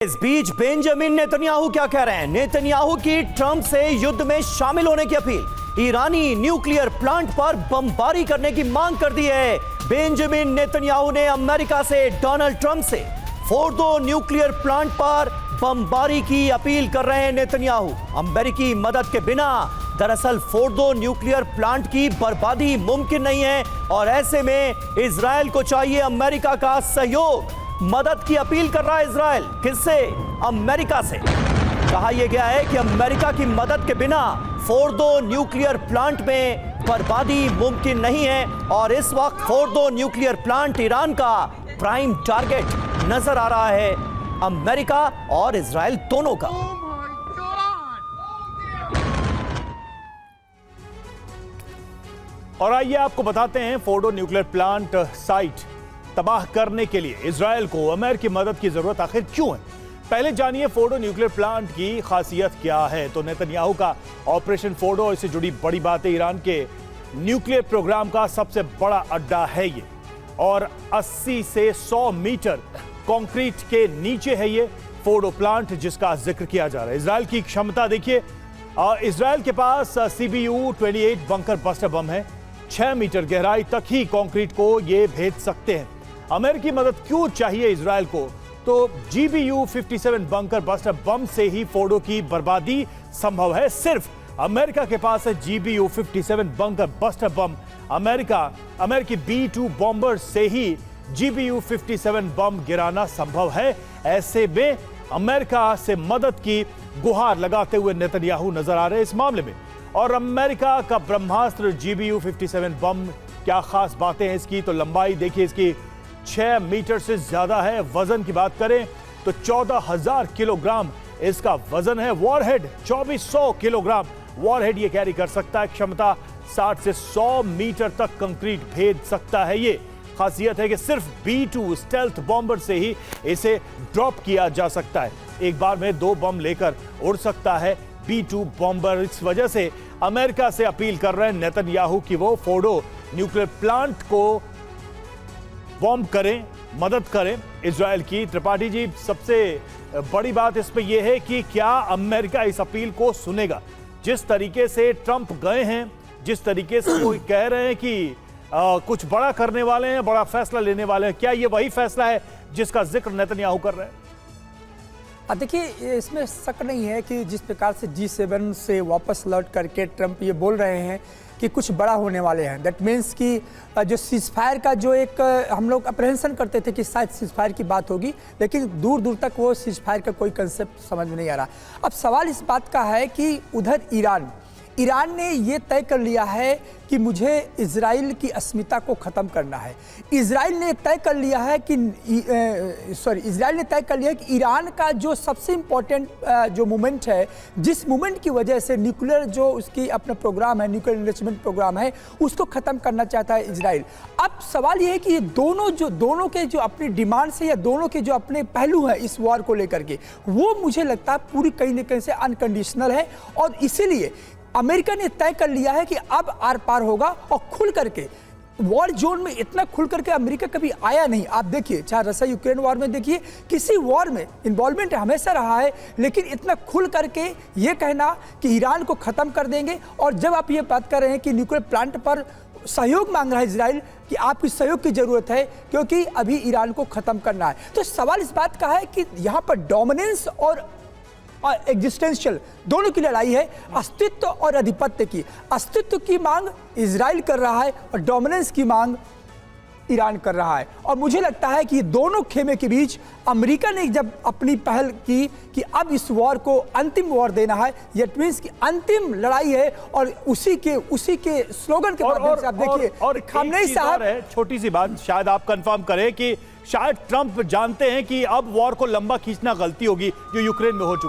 इस बीच Benjamin Netanyahu क्या कह रहे हैं? नेतन्याहू की ट्रंप से युद्ध में शामिल होने की अपील। ईरानी न्यूक्लियर प्लांट पर बमबारी करने की मांग कर दी है। बेंजामिन नेतन्याहू ने अमेरिका से डोनाल्ड ट्रंप से फोर्डो न्यूक्लियर प्लांट पर बमबारी की अपील कर रहे हैं नेतन्याहू। अमेरिकी मदद के बिना दरअसल फोर्डो न्यूक्लियर प्लांट की बर्बादी मुमकिन नहीं है और ऐसे में इजरायल को चाहिए अमेरिका का सहयोग। मदद की अपील कर रहा है इजरायल। किससे? अमेरिका से। कहा यह गया है कि अमेरिका की मदद के बिना फोर्डो न्यूक्लियर प्लांट में बर्बादी मुमकिन नहीं है और इस वक्त फोर्डो न्यूक्लियर प्लांट ईरान का प्राइम टारगेट नजर आ रहा है, अमेरिका और इजरायल दोनों का। और आइए आपको बताते हैं फोर्डो न्यूक्लियर प्लांट साइट तबाह करने के लिए इजरायल को अमेरिकी मदद की जरूरत आखिर क्यों है। पहले जानिए फोर्डो न्यूक्लियर प्लांट की खासियत क्या है। तो नेतन्याहू का ऑपरेशन फोर्डो, इससे जुड़ी बड़ी बात है। ईरान के न्यूक्लियर प्रोग्राम का सबसे बड़ा अड्डा है ये और 80 से 100 मीटर कंक्रीट के नीचे है ये फोर्डो प्लांट जिसका जिक्र किया जा रहा है। इजरायल की क्षमता देखिए, इजरायल के पास CBU-28 बंकर बस्टर बम है। 6 मीटर गहराई तक ही कंक्रीट को ये भेद सकते हैं। अमेरिकी मदद क्यों चाहिए इजरायल को? तो GBU-57 बंकर बस्टर बम से ही फोर्डो की बर्बादी संभव है। सिर्फ अमेरिका के पास है GBU-57 बंकर बस्टर बम। अमेरिकी B-2 बॉम्बर से ही GBU-57 बम गिराना संभव है। ऐसे में अमेरिका से मदद की गुहार लगाते हुए नेतन्याहू नजर आ रहे हैं इस मामले में। और अमेरिका का ब्रह्मास्त्र GBU-57 बम, क्या खास बातें हैं इसकी? तो लंबाई देखिए इसकी 6 मीटर से ज्यादा है। वजन की बात करें तो 14,000 किलोग्राम इसका वजन है। वॉरहेड 2400 किलोग्राम वॉरहेड ये कैरी कर सकता है। क्षमता 60 से 100 मीटर तक कंक्रीट भेद सकता है। ये खासियत है कि सिर्फ B-2 स्टेल्थ बॉम्बर से ही इसे ड्रॉप किया जा सकता है। एक बार में 2 बम लेकर उड़ सकता है B-2 बॉम्बर। इस वजह से अमेरिका से अपील कर रहे हैं नेतन्याहू कि वो फोर्डो न्यूक्लियर प्लांट को बॉम्ब करें, मदद करें इजरायल की। त्रिपाठी जी, सबसे बड़ी बात इसमें यह है कि क्या अमेरिका इस अपील को सुनेगा? जिस तरीके से ट्रंप गए हैं, जिस तरीके से वो कह रहे हैं कि कुछ बड़ा करने वाले हैं, बड़ा फैसला लेने वाले हैं, क्या ये वही फैसला है जिसका जिक्र नेतन्याहू कर रहे हैं? देखिए, इसमें शक नहीं है कि जिस प्रकार से G7 से वापस लौट करके ट्रंप ये बोल रहे हैं कि कुछ बड़ा होने वाले हैं। दैट मीन्स कि जो सीजफायर का जो एक हम लोग अप्रहेंशन करते थे कि शायद सीजफायर की बात होगी, लेकिन दूर दूर तक वो सीजफायर का कोई कंसेप्ट समझ में नहीं आ रहा। अब सवाल इस बात का है कि उधर ईरान ने ये तय कर लिया है कि मुझे इजराइल की अस्मिता को ख़त्म करना है। इजराइल ने तय कर लिया है कि ईरान का जो सबसे इम्पोर्टेंट जो मूवमेंट है, जिस मूवमेंट की वजह से न्यूक्लियर जो उसकी अपना प्रोग्राम है, न्यूक्लियर इन्वेस्टमेंट प्रोग्राम है, उसको ख़त्म करना चाहता है इजराइल। अब सवाल ये है कि ये दोनों के जो अपनी डिमांड्स है या दोनों के जो अपने पहलू हैं इस वॉर को लेकर के, वो मुझे लगता है पूरी कहीं ना कहीं से अनकंडीशनल है। और इसीलिए अमेरिका ने तय कर लिया है कि अब आर पार होगा और खुल करके वॉर जोन में इतना खुल करके अमेरिका कभी आया नहीं। आप देखिए, चाहे रशिया यूक्रेन वॉर में देखिए, किसी वॉर में इन्वॉल्वमेंट हमेशा रहा है, लेकिन इतना खुल करके ये कहना कि ईरान को ख़त्म कर देंगे। और जब आप ये बात कर रहे हैं कि न्यूक्लियर प्लांट पर सहयोग मांग रहा है इजराइल कि आपकी सहयोग की जरूरत है क्योंकि अभी ईरान को ख़त्म करना है, तो सवाल इस बात का है कि यहाँ पर डोमिनेंस और एग्जिस्टेंशियल दोनों की लड़ाई है। अस्तित्व और आधिपत्य की। अस्तित्व की मांग इजराइल कर रहा है और डोमिनेंस की मांग ईरान कर रहा है। और मुझे लगता है कि दोनों खेमे के बीच अमेरिका ने जब अपनी पहल की कि अब इस वॉर को अंतिम वॉर देना है, इट मींस कि अंतिम लड़ाई है, और उसी के स्लोगन के माध्यम से आप देखिए। और खामनेई साहब, छोटी सी बात शायद आप कंफर्म करें कि शायद ट्रंप जानते हैं कि अब वॉर को लंबा खींचना गलती होगी जो यूक्रेन में हो चुका है।